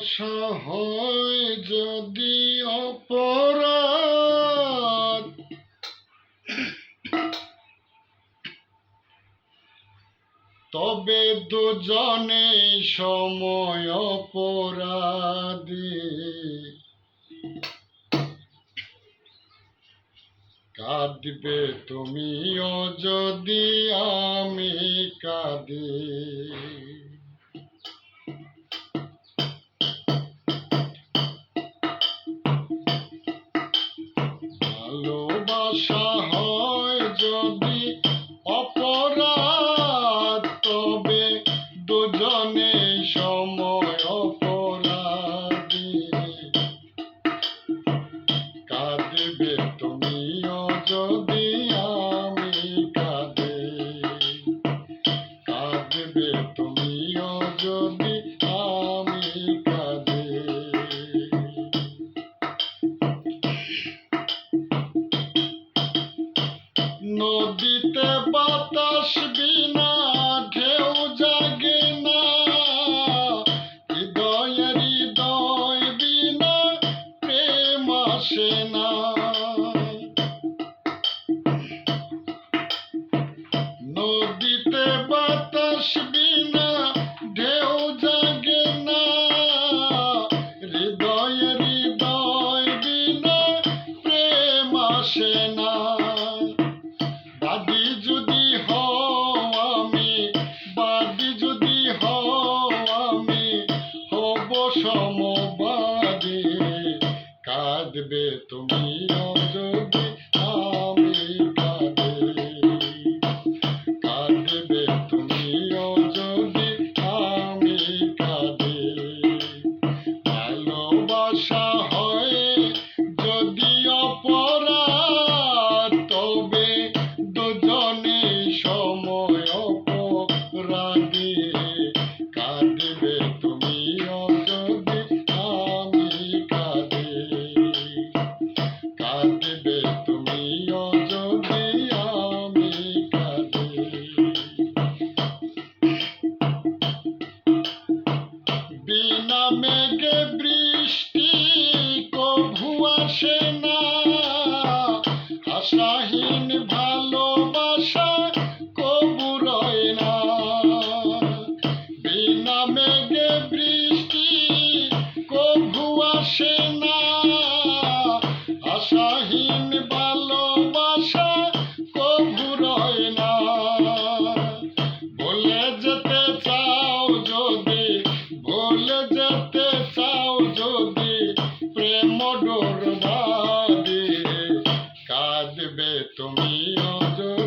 অসহায় যদি অপরাধ, তবে দুজনে সময় অপরাধী। কাঁদবে তুমিও যদি আমি কাঁদি। ভালোবাসা হয় যদি অপরাধ, তবে দুজনে সময় অপরাধী। কাঁদবে তুমিও যদি আমি কাঁদি। কাঁদবে তুমিও যদি আমি কাঁদি। নদীতে বাতাস বিনা ঢেউ জাগে না, হৃদয় হৃদয় বিনা প্রেম আসে না। নদীতে বাতাস বিনা ঢেউ জাগে না, হৃদয় হৃদয় বিনা প্রেম আসে না। বাদী যদি হও আমি, বাদী যদি হও আমি, হব সমবাদী। কাঁদবে তুমিও যদি আমি কাঁদি। কাঁদবে তুমিও যদি আমি কাঁদি। ভালোবাসা হয় যদি অপরাধ, তবে দুজনে সময় অপরাধী। কাঁদবে তুমিও যদি আমি কাঁদি। কাঁদবে তুমিও যদি আমি কাঁদি। বিনা মেঘে বৃষ্টি কভু আসে না, আশাহীন ভালোবাসা কবু রয় না। বিনা মেঘে বৃষ্টি কভু আসে না, আশাহীন ভালোবাসা কবু রয় না। বলে যেতে চাও যদি, বলে যেতে চাও যদি প্রেম ডোর বাঁধি। কাঁদবে তুমিও যদি